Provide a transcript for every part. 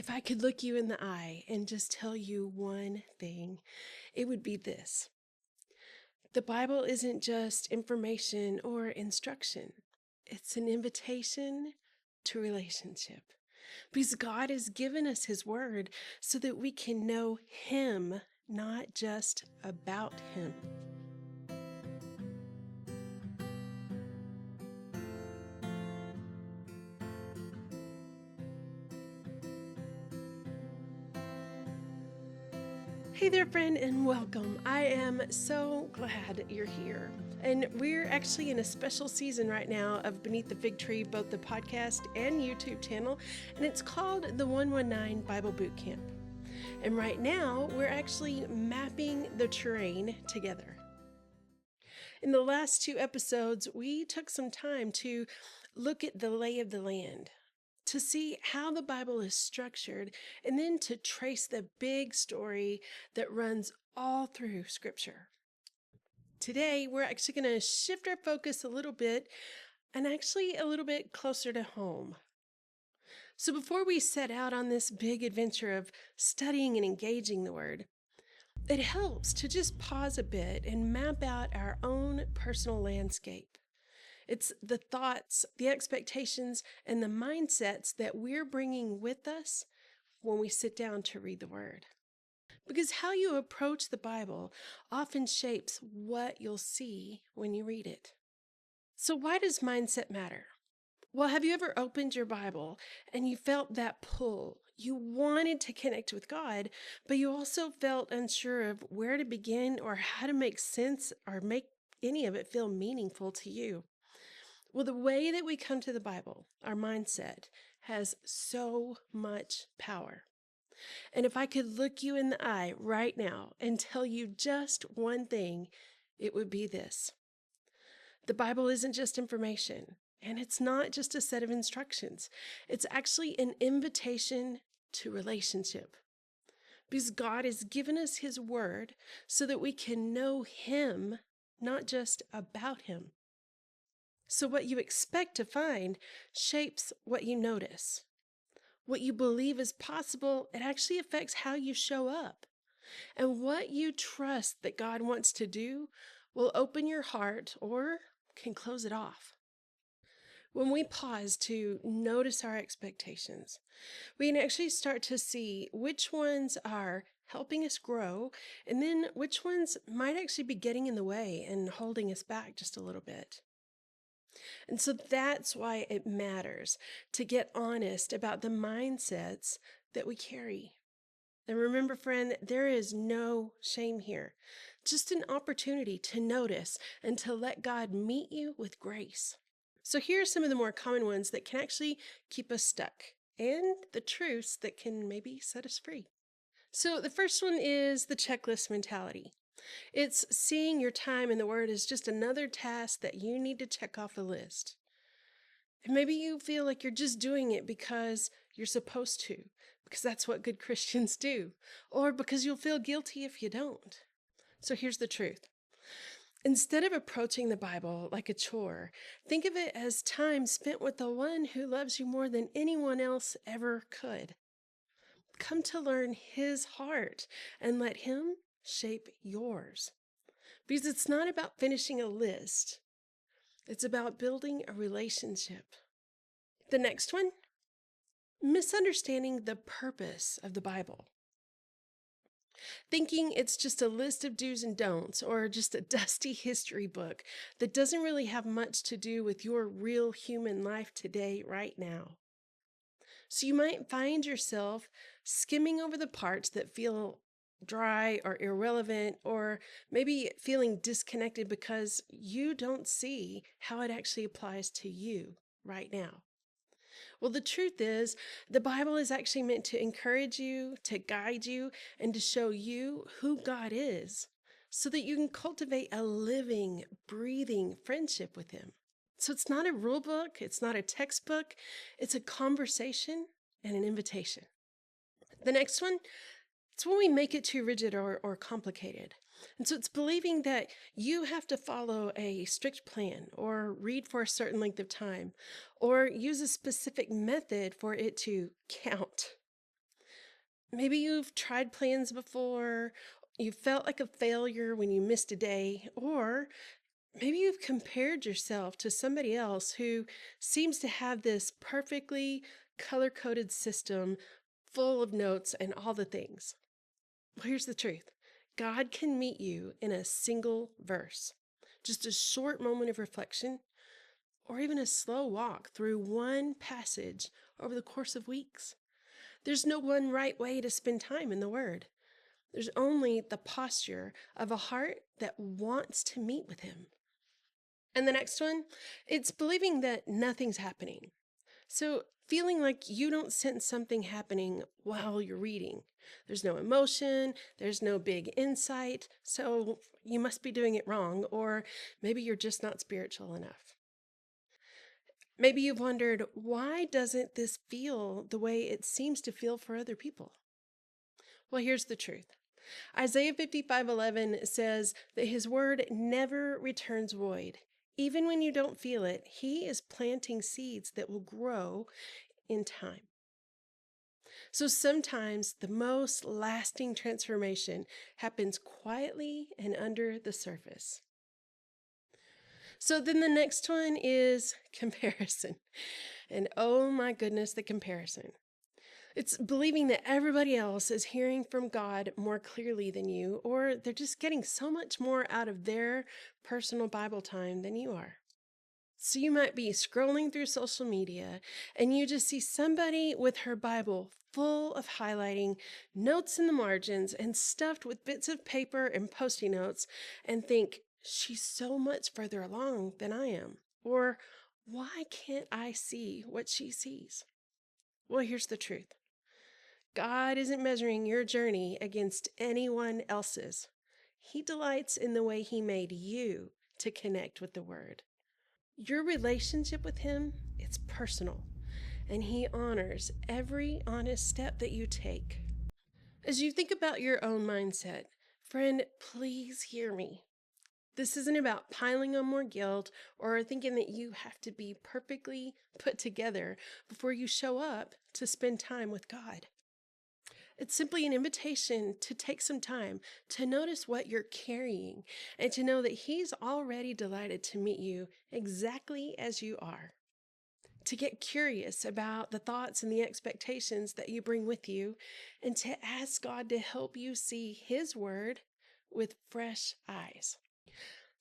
If I could look you in the eye and just tell you one thing, it would be this. The Bible isn't just information or instruction, it's an invitation to relationship. Because God has given us His Word so that we can know Him, not just about Him. Hey there, friend, and welcome. I am so glad you're here. And we're actually in a special season right now of Beneath the Fig Tree, both the podcast and YouTube channel, and it's called the 119 Bible Bootcamp. And right now, we're actually mapping the terrain together. In the last two episodes, we took some time to look at the lay of the land, to see how the Bible is structured, and then to trace the big story that runs all through Scripture. Today, we're actually going to shift our focus a little bit and actually a little bit closer to home. So before we set out on this big adventure of studying and engaging the Word, it helps to just pause a bit and map out our own personal landscape. It's the thoughts, the expectations, and the mindsets that we're bringing with us when we sit down to read the Word. Because how you approach the Bible often shapes what you'll see when you read it. So why does mindset matter? Well, have you ever opened your Bible and you felt that pull? You wanted to connect with God, but you also felt unsure of where to begin or how to make sense or make any of it feel meaningful to you. Well, the way that we come to the Bible, our mindset, has so much power. And if I could look you in the eye right now and tell you just one thing, it would be this. The Bible isn't just information, and it's not just a set of instructions. It's actually an invitation to relationship. Because God has given us His Word so that we can know Him, not just about Him. So what you expect to find shapes what you notice. What you believe is possible, it actually affects how you show up. And what you trust that God wants to do will open your heart or can close it off. When we pause to notice our expectations, we can actually start to see which ones are helping us grow and then which ones might actually be getting in the way and holding us back just a little bit. And so that's why it matters to get honest about the mindsets that we carry. And remember, friend, there is no shame here, just an opportunity to notice and to let God meet you with grace. So here are some of the more common ones that can actually keep us stuck and the truths that can maybe set us free. So the first one is the checklist mentality. It's seeing your time in the Word as just another task that you need to check off the list. And maybe you feel like you're just doing it because you're supposed to, because that's what good Christians do, or because you'll feel guilty if you don't. So here's the truth. Instead of approaching the Bible like a chore, think of it as time spent with the one who loves you more than anyone else ever could. Come to learn His heart and let Him shape yours. Because it's not about finishing a list. It's about building a relationship. The next one, misunderstanding the purpose of the Bible. Thinking it's just a list of do's and don'ts or just a dusty history book that doesn't really have much to do with your real human life today, right now. So you might find yourself skimming over the parts that feel dry or irrelevant, or maybe feeling disconnected because you don't see how it actually applies to you right now. Well, the truth is, the Bible is actually meant to encourage you, to guide you, and to show you who God is so that you can cultivate a living, breathing friendship with Him. So it's not a rule book, it's not a textbook, it's a conversation and an invitation. The next one, it's when we make it too rigid or complicated. And so it's believing that you have to follow a strict plan or read for a certain length of time or use a specific method for it to count. Maybe you've tried plans before, you felt like a failure when you missed a day, or maybe you've compared yourself to somebody else who seems to have this perfectly color coded system full of notes and all the things. Well, here's the truth: God can meet you in a single verse, just a short moment of reflection, or even a slow walk through one passage over the course of weeks. There's no one right way to spend time in the Word. There's only the posture of a heart that wants to meet with Him. And the next one, it's believing that nothing's happening. So, feeling like you don't sense something happening while you're reading. There's no emotion, there's no big insight, so you must be doing it wrong, or maybe you're just not spiritual enough. Maybe you've wondered, why doesn't this feel the way it seems to feel for other people? Well, here's the truth. Isaiah 55:11 says that His word never returns void. Even when you don't feel it, He is planting seeds that will grow in time. So sometimes the most lasting transformation happens quietly and under the surface. So then the next one is comparison. And oh my goodness, the comparison. It's believing that everybody else is hearing from God more clearly than you, or they're just getting so much more out of their personal Bible time than you are. So you might be scrolling through social media and you just see somebody with her Bible full of highlighting, notes in the margins, and stuffed with bits of paper and post-it notes, and think, she's so much further along than I am. Or, why can't I see what she sees? Well, here's the truth: God isn't measuring your journey against anyone else's. He delights in the way He made you to connect with the Word. Your relationship with Him, it's personal, and He honors every honest step that you take. As you think about your own mindset, friend, please hear me. This isn't about piling on more guilt or thinking that you have to be perfectly put together before you show up to spend time with God. It's simply an invitation to take some time to notice what you're carrying and to know that He's already delighted to meet you exactly as you are. To get curious about the thoughts and the expectations that you bring with you, and to ask God to help you see His Word with fresh eyes.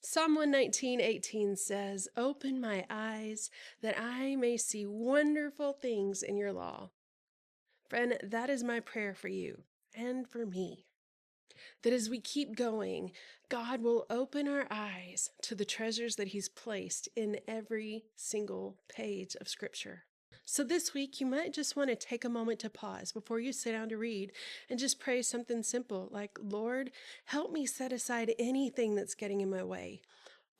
Psalm 119:18 says, "Open my eyes that I may see wonderful things in your law." Friend, that is my prayer for you and for me. That as we keep going, God will open our eyes to the treasures that He's placed in every single page of Scripture. So this week, you might just want to take a moment to pause before you sit down to read and just pray something simple like, Lord, help me set aside anything that's getting in my way.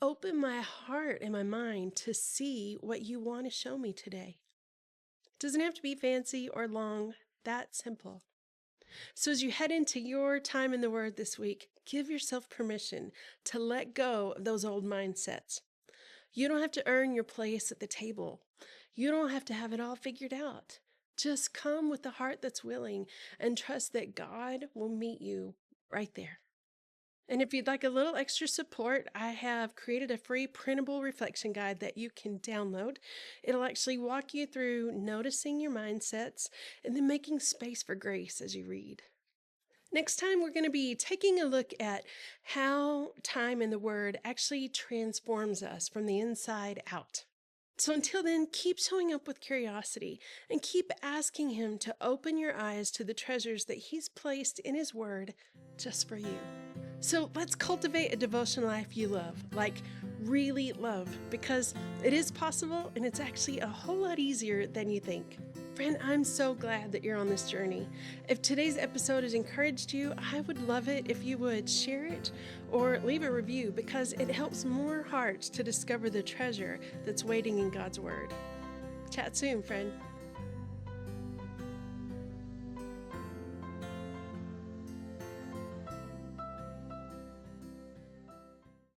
Open my heart and my mind to see what you want to show me today. It doesn't have to be fancy or long, that simple. So as you head into your time in the Word this week, give yourself permission to let go of those old mindsets. You don't have to earn your place at the table. You don't have to have it all figured out. Just come with a heart that's willing and trust that God will meet you right there. And if you'd like a little extra support, I have created a free printable reflection guide that you can download. It'll actually walk you through noticing your mindsets and then making space for grace as you read. Next time, we're going to be taking a look at how time in the Word actually transforms us from the inside out. So until then, keep showing up with curiosity and keep asking Him to open your eyes to the treasures that He's placed in His Word just for you. So let's cultivate a devotion life you love, like really love, because it is possible and it's actually a whole lot easier than you think. Friend, I'm so glad that you're on this journey. If today's episode has encouraged you, I would love it if you would share it or leave a review, because it helps more hearts to discover the treasure that's waiting in God's Word. Chat soon, friend.